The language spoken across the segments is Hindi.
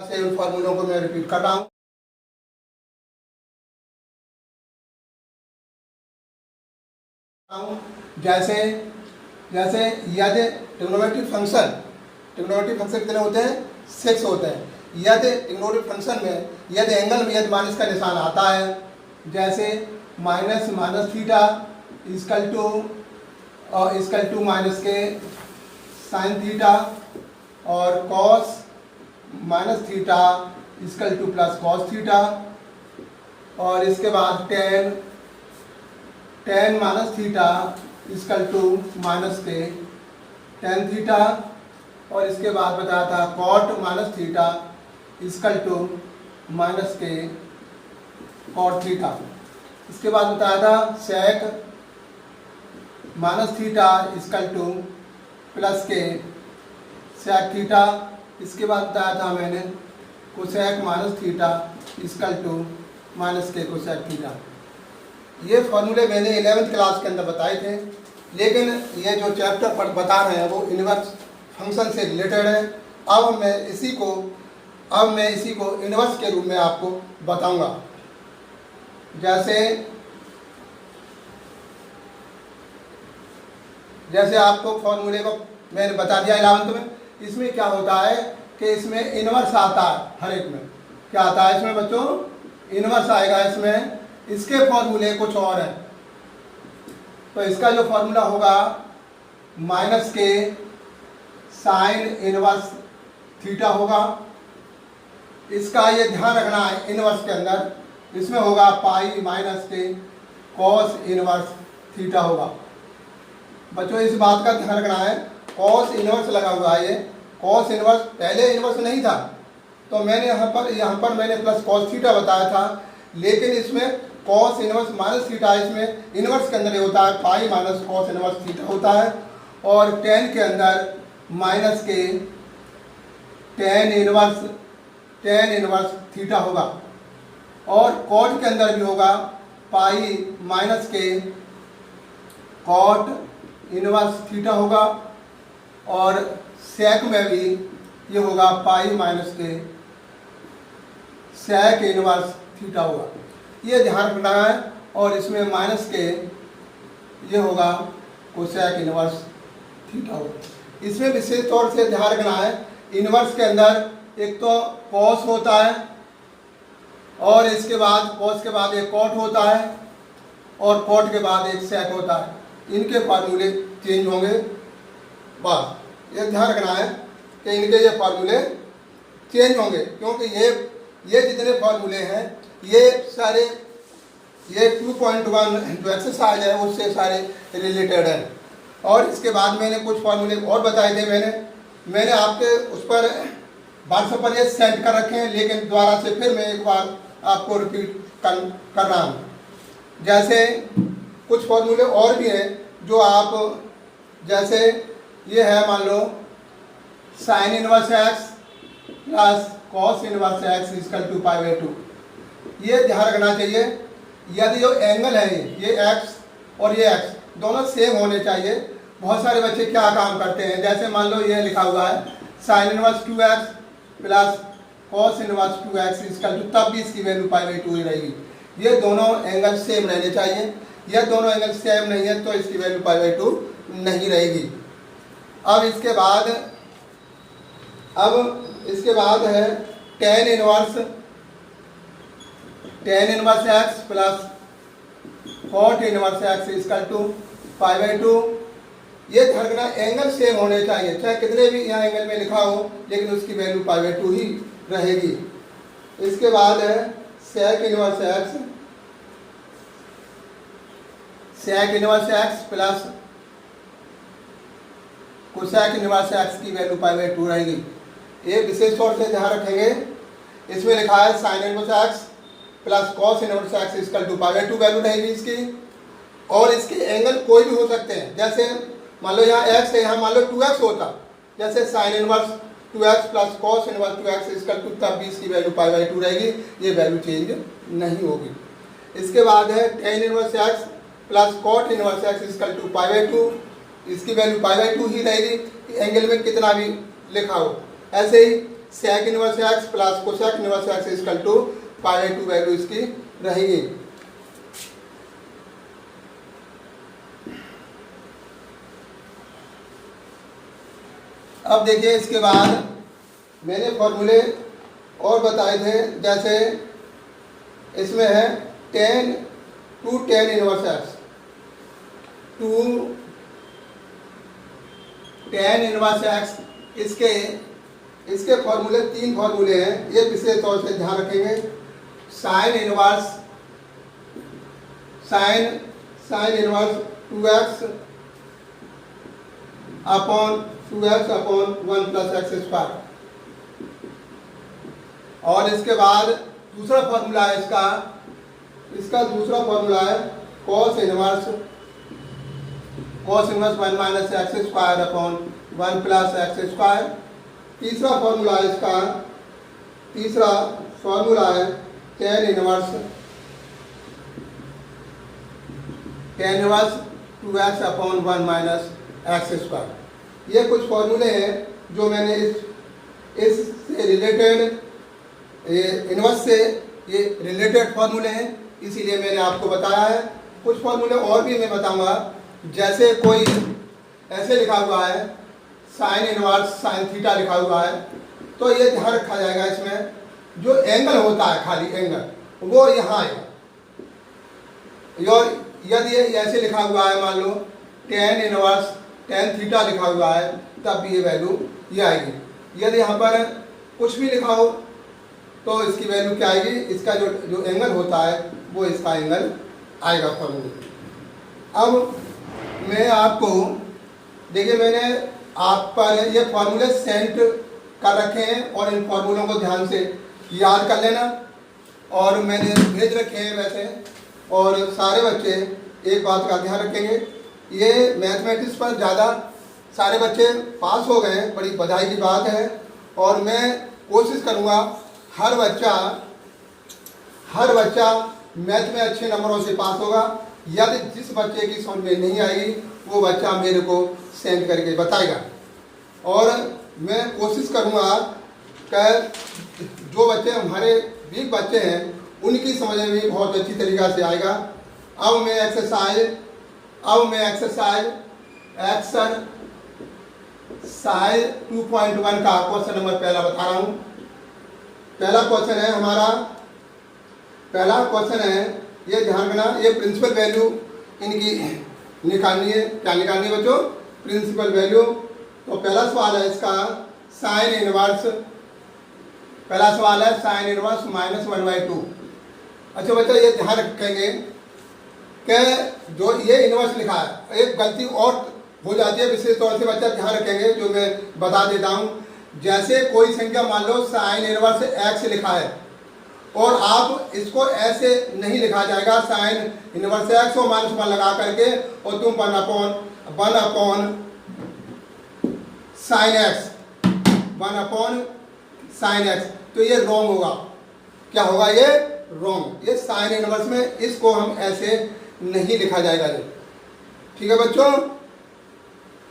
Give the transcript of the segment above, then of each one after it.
से उन फॉर्मूलों को मैं रिपीट कर रहा हूँ। जैसे जैसे यदि ट्रिग्नोमेट्रिक फंक्शन कितने होते हैं, 6 होते हैं। यदि ट्रिग्नोमेट्रिक फंक्शन में यदि एंगल में यदि माइनस का निशान आता है, जैसे minus theta equal to minus के साइन थीटा और cos minus theta equal to plus cos theta, और इसके बाद tan minus theta equal to minus के टेन थीटा, और इसके बाद बताया था cot minus theta equal to minus के कॉट थीटा। इसके बाद बताया था sec minus theta equal to plus के सेक थीटा। इसके बाद बताया था मैंने cosec minus theta equal to minus के कोसेक थीटा। ये फॉर्मूले मैंने 11th क्लास के अंदर बताए थे, लेकिन ये जो चैप्टर पर बता रहे हैं वो इन्वर्स फंक्शन से रिलेटेड है। अब मैं इसी को इन्वर्स के रूप में आपको बताऊंगा। जैसे आपको फॉर्मूले को मैंने बता दिया 11th में। इसमें क्या होता है कि इसमें इन्वर्स आता है, हर एक में क्या आता है इसमें बच्चों, इन्वर्स आएगा इसमें। इसके फॉर्मूले कुछ और है, तो इसका जो फॉर्मूला होगा माइनस के साइन इनवर्स थीटा होगा। इसका ये ध्यान रखना है, इनवर्स के अंदर इसमें होगा पाई माइनस के कॉस इनवर्स थीटा होगा। बच्चों इस बात का ध्यान रखना है, कॉस इनवर्स लगा हुआ है। ये कॉस इनवर्स पहले इनवर्स नहीं था, तो मैंने यहाँ पर मैंने प्लस कॉस थीटा बताया था, लेकिन इसमें कॉस इनवर्स माइनस थीटा, इसमें इनवर्स के अंदर ये होता है pi minus cos inverse theta होता है, और टेन के अंदर माइनस के टेन इनवर्स थीटा होगा, और कॉट के अंदर भी होगा पाई माइनस के कॉट इनवर्स थीटा होगा, और सेक में भी ये होगा पाई माइनस के सेक इनवर्स थीटा होगा। ये ध्यान रखना है, और इसमें माइनस के ये होगा कोसेक इनवर्स थीटा होगा। इसमें विशेष तौर से ध्यान रखना है, इनवर्स के अंदर एक तो कॉस होता है, और इसके बाद कॉस के बाद एक कॉट होता है, और कॉट के बाद एक सेक होता है। इनके फार्मूले चेंज होंगे। बस ये ध्यान रखना है कि इनके ये फार्मूले चेंज होंगे, क्योंकि ये जितने फार्मूले हैं ये सारे ये 2.1 जो एक्सरसाइज है उससे सारे रिलेटेड है। और इसके बाद मैंने कुछ फार्मूले और बताए थे, मैंने आपके उस पर व्हाट्सएप पर ये सेंड कर रखे हैं, लेकिन दोबारा से फिर मैं एक बार आपको रिपीट कर रहा हूँ। जैसे कुछ फार्मूले और भी हैं जो आप, जैसे ये है मान लो sine inverse x plus cos inverse x equal to pi by 2। ये ध्यान रखना चाहिए, यदि जो एंगल है ये एक्स और ये एक्स दोनों सेम होने चाहिए। बहुत सारे बच्चे क्या काम करते हैं, जैसे मान लो ये लिखा हुआ है sine inverse 2x plus cos inverse 2x equal to, तब भी इसकी वैल्यू पाई बाई 2 ही रहेगी। ये दोनों एंगल सेम रहने चाहिए, यह दोनों एंगल सेम नहीं है तो इसकी वैल्यू पाई बाई 2 नहीं रहेगी। अब इसके बाद है tan inverse x plus cot inverse x equal to pi by 2। ये ध्यान रखना, एंगल सेम होने चाहिए, चाहे कितने भी यहाँ एंगल में लिखा हो, लेकिन उसकी वैल्यू पाई बाई 2 ही रहेगी। इसके बाद है sec inverse x plus cosec inverse x की वैल्यू पाई बाई 2 रहेगी। ये विशेष तौर से ध्यान रखेंगे। इसमें लिखा है sine inverse x plus cos inverse x equal to pi by 2 value रहेगी इसकी, और इसके एंगल कोई भी हो सकते हैं। जैसे मान लो यहाँ x है, यहाँ मान लो 2x होता, जैसे sine inverse 2x plus cos inverse 2x equal to, तब भी इसकी वैल्यू पाई बाई 2 रहेगी, ये वैल्यू चेंज नहीं होगी। इसके बाद है tan inverse x plus cot inverse x equal to pi by 2, इसकी वैल्यू पाई बाई 2 ही रहेगी, एंगल में कितना भी लिखा हो। ऐसे ही sec inverse x plus cosec inverse x equal to pi by 2 value इसकी रहेगी। अब देखिए इसके बाद मैंने फॉर्मूले और बताए थे, जैसे इसमें है tan inverse x to tan inverse x. इसके फॉर्मूले 3 फॉर्मूले हैं, ये विशेष तौर से ध्यान रखेंगे। Sign inverse 2x upon 2x upon 1 plus x square. और इसके बाद दूसरा फॉर्मूला है इसका दूसरा फॉर्मूला है cos inverse 1 minus x square upon 1 plus x square. तीसरा फॉर्मूला है tan inverse 2x upon 1 minus x square. ये कुछ फॉर्मूले हैं जो मैंने इससे रिलेटेड, इनवर्स से ये रिलेटेड फॉर्मूले हैं, इसीलिए मैंने आपको बताया है। कुछ फॉर्मूले और भी मैं बताऊंगा, जैसे कोई ऐसे लिखा हुआ है साइन इनवर्स साइन थीटा लिखा हुआ है, तो ये ध्यान रखा जाएगा इसमें जो एंगल होता है, खाली एंगल वो यहाँ आएगा। और यदि ये ऐसे लिखा हुआ है, मान लो टेन इनवर्स टेन थीटा लिखा हुआ है, तब भी ये वैल्यू ये आएगी। यदि यहाँ पर कुछ भी लिखा हो तो इसकी वैल्यू क्या आएगी, इसका जो एंगल होता है वो इसका एंगल आएगा फॉर्मूले। अब मैं आपको देखिए, मैंने आप पर ये फॉर्मूले सेंट कर रखे हैं और इन फॉर्मूलों को ध्यान से याद कर लेना, और मैंने भेज रखे हैं वैसे। और सारे बच्चे एक बात का ध्यान रखेंगे, ये मैथमेटिक्स पर ज़्यादा सारे बच्चे पास हो गए, बड़ी बधाई की बात है। और मैं कोशिश करूँगा हर बच्चा मैथ में अच्छे नंबरों से पास होगा। यदि जिस बच्चे की समझ में नहीं आएगी वो बच्चा मेरे को सेंड करके बताएगा, और मैं कोशिश करूँगा कि जो बच्चे हमारे वीक बच्चे हैं उनकी समझ में भी बहुत अच्छी तरीक़ा से आएगा। अब मैं एक्सरसाइज एक्शन साइज 2.1 का क्वेश्चन नंबर पहला बता रहा हूँ। पहला क्वेश्चन है, ये ध्यान रखना, ये प्रिंसिपल वैल्यू इनकी निकालनी है। क्या निकालनी है बच्चों? Principal value. तो पहला सवाल है इसका साइन इनवर्स, माइनस 1/2। अच्छा बच्चा ये ध्यान रखेंगे कि जो ये इनवर्स लिखा है, एक गलती और हो जाती है विशेष तौर से बच्चा ध्यान रखेंगे, जो मैं बता देता हूँ। जैसे कोई संख्या मान लो साइन इनवर्स एक्स लिखा है, और आप इसको ऐसे नहीं लिखा जाएगा साइन इनवर्स एक्स और माइनस 1 लगा करके और तुम 1 अपॉन साइन एक्स, तो ये रॉन्ग होगा। क्या होगा? ये रॉन्ग। ये साइन इनवर्स में इसको हम ऐसे नहीं लिखा जाएगा। ये ठीक है बच्चों,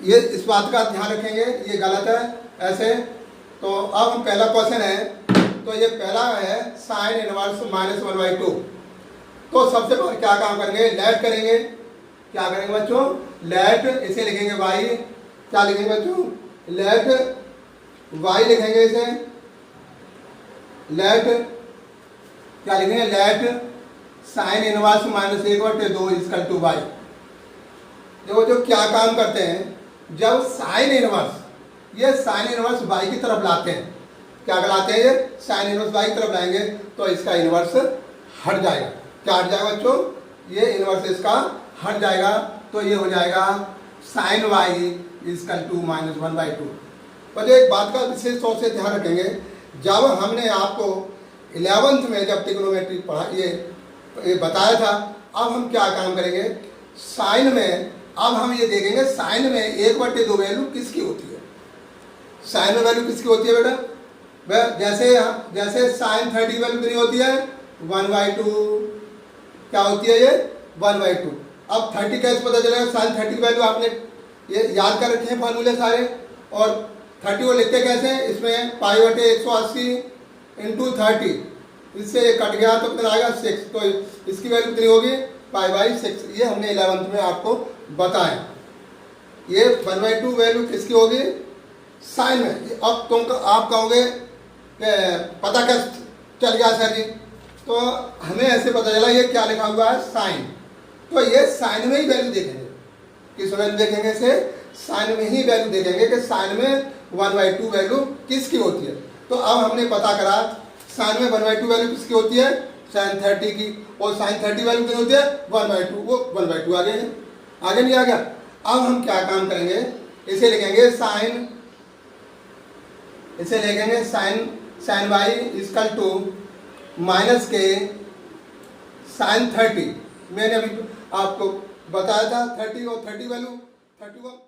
ये इस बात का ध्यान रखेंगे, ये गलत है ऐसे। तो अब हम पहला क्वेश्चन है, तो ये पहला है साइन इनवर्स माइनस 1/2। तो सबसे पहले क्या काम करेंगे? लेट करेंगे। क्या करेंगे बच्चों? लेट, इसे लिखेंगे वाई। क्या लिखेंगे बच्चों? लेट वाई लिखेंगे इसे। लेट क्या लिखेंगे? Let sine inverse minus 1/2 equal to y. देखो जो क्या काम करते हैं, जब साइन इनवर्स वाई की तरफ लाते हैं, क्या लाते हैं? ये साइन इनवर्स वाई की तरफ लाएंगे तो इसका इनवर्स हट जाएगा। क्या हट जाएगा बच्चों? ये इनवर्स इसका हट जाएगा, तो ये हो जाएगा sine y equal to minus 1/2। पर एक बात का विशेष तौर से ध्यान रखेंगे, जब हमने आपको 11th में जब ट्रिग्नोमेट्री पढ़ा ये बताया था, अब हम क्या काम करेंगे? साइन में अब हम ये देखेंगे साइन में 1/2 वैल्यू किसकी होती है। साइन में वैल्यू किसकी होती है बेटा? जैसे साइन 30 की वैल्यू कितनी होती है? 1/2। क्या होती है ये? 1/2। अब 30 कैसे पता चलेगा? साइन 30 की वैल्यू आपने ये याद कर रखे हैं फॉर्मूले सारे, और 30 को लिखते कैसे, इसमें पाई बटे 180 इंटू 30, इससे ये कट गया तो कितना आएगा 6, तो इसकी वैल्यू कितनी होगी पाई बाई 6। ये हमने 11th में आपको बताया। ये 1/2 वैल्यू किसकी होगी साइन में। अब आप कहोगे पता कैसे चल गया सर जी, तो हमें ऐसे पता चला ये क्या लिखा हुआ है साइन, तो ये साइन में ही वैल्यू देखेंगे। किस वैल्यू देखेंगे, से साइन में ही वैल्यू देखेंगे कि साइन में 1/2 वैल्यू किसकी होती है। तो अब हमने पता करा साइन में 1/2 वैल्यू किसकी होती है साइन 30 की, और साइन 30 वैल्यू कितनी होती है 1/2, वो 1/2 आगे नहीं आ गया। अब हम क्या काम करेंगे, इसे लिखेंगे sine y equal to minus के साइन 30। मैंने अभी आपको बताया था 30 और 30 वैल्यू 31